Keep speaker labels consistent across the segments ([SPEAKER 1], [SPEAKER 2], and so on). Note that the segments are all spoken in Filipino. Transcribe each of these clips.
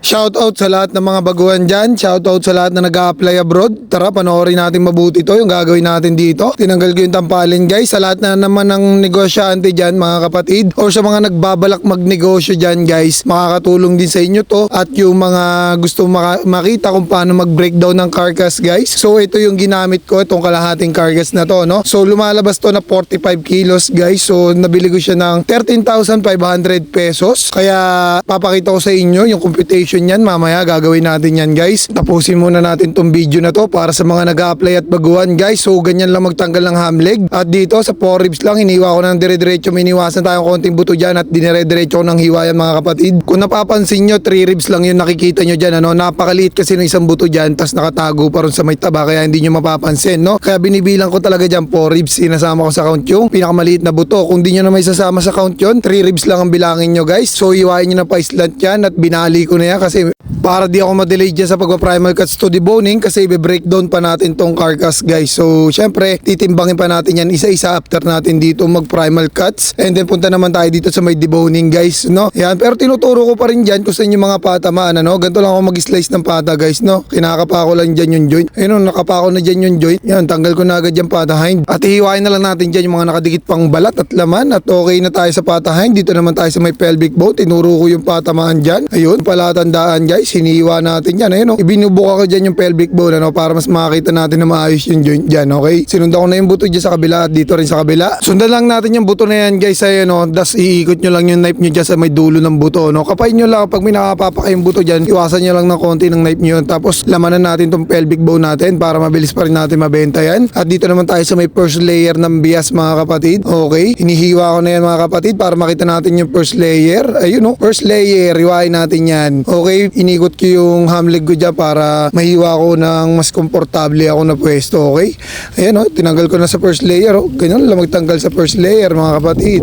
[SPEAKER 1] Shoutout sa lahat ng mga baguhan dyan. Shoutout sa lahat na nag-a-apply abroad. Tara, panoorin natin mabuti to yung gagawin natin dito. Tinanggal ko yung tampalin guys. Sa lahat na naman ng negosyante dyan mga kapatid, o sa mga nagbabalak magnegosyo dyan guys, makakatulong din sa inyo to. At yung mga gusto makita kung paano mag-breakdown ng carcass guys. So ito yung ginamit ko, itong kalahating carcass na to, no? So lumalabas to na 45 kilos guys. So nabili ko siya ng 13,500 pesos. Kaya papakita ko sa inyo yung computation yan, mamaya gagawin natin yan guys. Tapusin muna natin tong video na to para sa mga nag-a-apply at baguhan guys. So ganyan lang magtanggal ng ham leg. At dito sa 4 ribs lang, hiniwa ko ng dire-diretso. Miniwasan tayong konting buto dyan at dinire-diretso ko ng hiwayan mga kapatid. Kung napapansin nyo, 3 ribs lang yung nakikita nyo dyan, ano? Napakaliit kasi ng isang buto dyan, tas nakatago pa rin sa may taba, kaya hindi nyo mapapansin, no? Kaya binibilang ko talaga dyan 4 ribs, sinasama ko sa count yung pinakamaliit na buto. Kung di nyo na may sasama sa count yun, 3 ribs lang ang bilangin nyo guys. So hiwain nyo na pa islant yan at binali ko na yan kasi para di ako ma-delay dyan sa pagpa-primal cuts to deboning kasi i-breakdown pa natin tong carcass guys. So syempre titimbangin pa natin yan isa-isa after natin dito mag-primal cuts, and then punta naman tayo dito sa may deboning guys, no? Yan, pero tinuturo ko pa rin dyan kung sa inyo mga patamaan, ano? Ganito lang ako mag-slice ng pata guys, no? Kinakapa ko lang dyan yung joint. Ayun, nakapa ko na dyan yung joint. Yan, tanggal ko na agad yung pata hind. At ihiwain na lang natin dyan yung mga nakadikit pang balat at laman at okay na tayo sa pata hind. Dito naman tayo sa may pelvic bone. Tinuro ko yung patamaan dyan. Ayun, palatandaan guys, hinihiwa natin yan. Ayun, ibinubuka ko dyan yung pelvic bone, ano? Para mas makita natin na maayos yung joint dyan, okay? Sinundan ko na yung buto dyan sa kabila at dito rin sa kabila. Sundan lang natin yung buto na yan guys, ayun, no? Das iikot nyo lang yung knife nyo dyan sa may dulo ng buto, no? Kapain nyo lang pag may nakapapa kayong buto dyan, iwasan nyo lang ng konti ng knife nyo. Tapos lamanan natin tong pelvic bone natin para mabilis pa rin natin mabenta yan. At dito naman tayo sa may first layer ng bias mga kapatid, okay? Hinihiwa ko na yan mga kapatid para makita natin yung first layer. Ayun, no? First layer, hiwain natin yan, okay? Inikot ko yung ham leg ko dyan para mahiwa ko ng mas komportable ako na pwesto, okay? Ayan, no? Tinanggal ko na sa first layer, oh. Ganyan lang magtanggal sa first layer mga kapatid.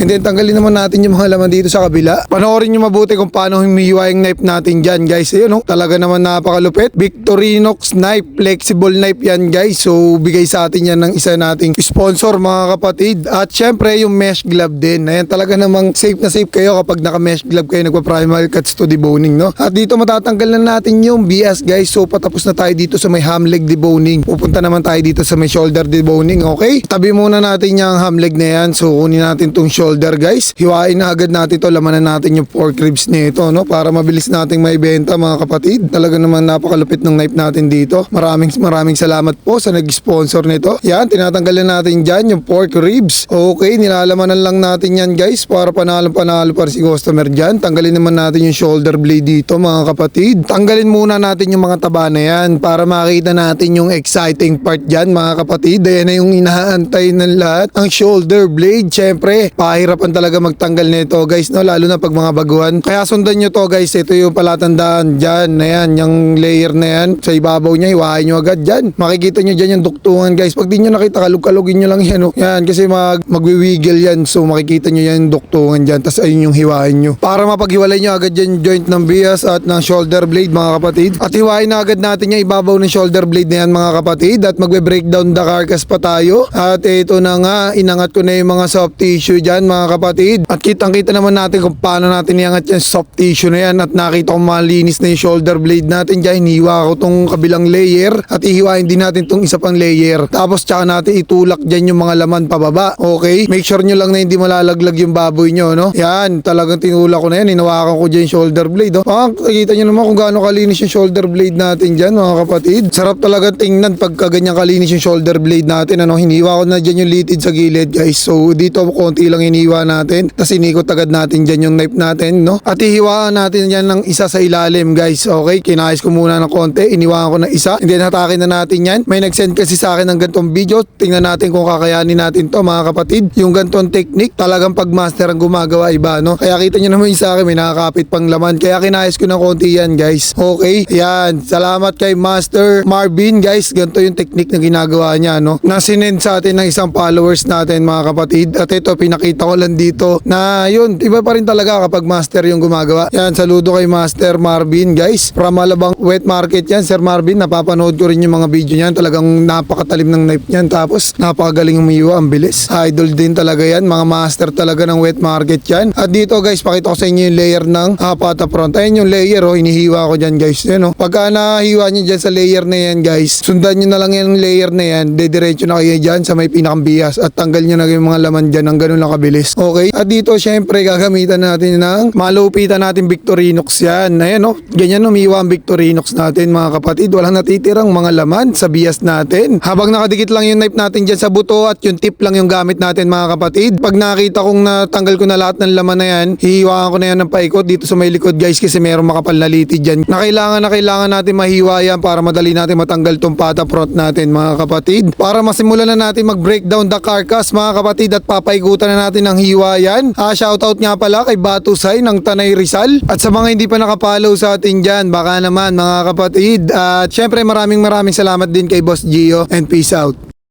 [SPEAKER 1] And then tanggalin naman natin yung mga laman dito sa kabila. Panoorin nyo mabuti kung paano humihiwa yung knife natin dyan guys. Ayun, no? Talaga naman napakalupit. Victorinox knife, flexible knife yan guys. So bigay sa atin yan ng isa nating sponsor mga kapatid. At syempre yung mesh glove din. Ayan, talaga namang safe na safe kayo kapag naka mesh glove kayo nagpa-primal cuts to deboning, no? At dito matatanggal na natin yung bias guys. So patapos na tayo dito sa may ham leg deboning. Pupunta naman tayo dito sa may shoulder deboning, okay? Tabi muna natin yung ham leg na yan. So kunin natin tong shoulder guys. Hiwain na agad natin to. Lamanan natin yung pork ribs nito, no? Para mabilis nating maibenta mga kapatid. Talaga naman napakalupit ng knife natin dito. Maraming salamat po sa nag-sponsor nito. Yan, tinatanggalan natin dyan yung pork ribs. Okay, nilalamanan lang natin yan guys para panalo para si customer dyan. Tanggalin naman natin yung shoulder blade dito mga kapatid. Tanggalin muna natin yung mga taba na yan para makita natin yung exciting part dyan mga kapatid. Ayan na yung inaantay ng lahat. Ang shoulder blade, syempre, pahirapan talaga magtanggal nito guys, no? Lalo na pag mga baguhan. Kaya sundan nyo to guys. Ito yung palatandaan dyan. Ayan, yung layer na yan. Sa ibabaw niya, hiwain nyo agad dyan. Makikita nyo dyan yung duktungan guys. Pag di nyo nakita, kalug-kalugin nyo lang yan, no? Yan, kasi magwiwiggle yan. So makikita nyo yan yung duktungan dyan. Tapos ayun yung hiwain nyo. Para mapaghiwalay nyo agad yung joint ng bias at ng shoulder blade mga kapatid. At hiwain na agad natin yung ibabaw ng shoulder blade na yan mga kapatid. At magbe-breakdown the carcass pa tayo. At ito na nga, inangat ko na yung mga soft tissue dyan mga kapatid. At kitang-kita naman natin kung paano natin iangat yung soft tissue na yan. At nakita ko malinis na yung shoulder blade natin dyan. Hiniwa ko tong kabilang layer. At ihiwain din natin tong isa pang layer. Tapos tsaka natin itulak dyan yung mga laman pababa. Okay? Make sure nyo lang na hindi malalaglag yung baboy nyo, no? Yan, talagang tinulak ko na yan. Hinawakan ko dyan yung shoulder blade, oh. Nakita nyo naman kung gaano kalinis yung shoulder blade natin dyan mga kapatid. Sarap talaga tingnan pagka ganyan kalinis yung shoulder blade natin, ano? Hiniwa ko na dyan yung litid sa gilid guys. So dito konti lang hiniwa natin. Tapos inikot agad natin dyan yung knife natin, no? At hihiwaan natin yan ng isa sa ilalim guys. Okay, kinayos ko muna ng konti. Iniwakan ko ng isa. And then hatakin na natin yan. May nag-send kasi sa akin ng gantong video. Tingnan natin kung kakayanin natin to mga kapatid. Yung gantong technique talagang pagmaster ang gumagawa iba, no? Kaya kita nyo naman yung sa akin may nakakapit pang laman. Kaya kinayos ko ng konti yan guys. Okay, yan. Salamat kay Master Marvin guys. Ganito yung technique na ginagawa niya, no? Na sinend sa atin ng isang followers natin mga kapatid. At ito pinakita ko lang dito na yun, iba pa rin talaga kapag master yung gumagawa. Yan, saludo kay Master Marvin guys. From Alabang Wet Market yan, Sir Marvin. Napapanood ko rin yung mga video niyan. Talagang napakatalim ng knife niyan. Tapos napakagaling umiwa, ang bilis. Idol din talaga yan. Mga master talaga ng wet market yan. At dito guys, pakita ko sa inyo yung layer ng pata front. Ayun yung layer, layer oh, hinihiwa ko dyan guys. Yan oh. Pagka nahiwa nyo dyan sa layer na yan guys, sundan nyo na lang yung layer na yan, dediretso na kayo dyan sa may pinakang bias at tanggal nyo na yung mga laman dyan ng ganun lang kabilis. Okay? At dito syempre gagamitan natin ng malupitan natin Victorinox yan. Ayan oh, ganyan umiwa ang Victorinox natin mga kapatid. Walang natitirang mga laman sa bias natin. Habang nakadikit lang yung knife natin dyan sa buto at yung tip lang yung gamit natin mga kapatid. Pag nakita kong natanggal ko na lahat ng laman na yan, hihiwaan ko na yan ng paikot dito sa may likod guys kasi mayroong makapal na litid dyan. Na kailangan natin mahiwa yan para madali natin matanggal tong pata front natin mga kapatid. Para masimulan na natin mag-breakdown the carcass mga kapatid at papaikutan na natin ng hiwa yan. Shoutout nga pala kay Batusay ng Tanay Rizal. At sa mga hindi pa nakapollow sa atin dyan, baka naman mga kapatid. At syempre maraming salamat din kay Boss Gio and peace out.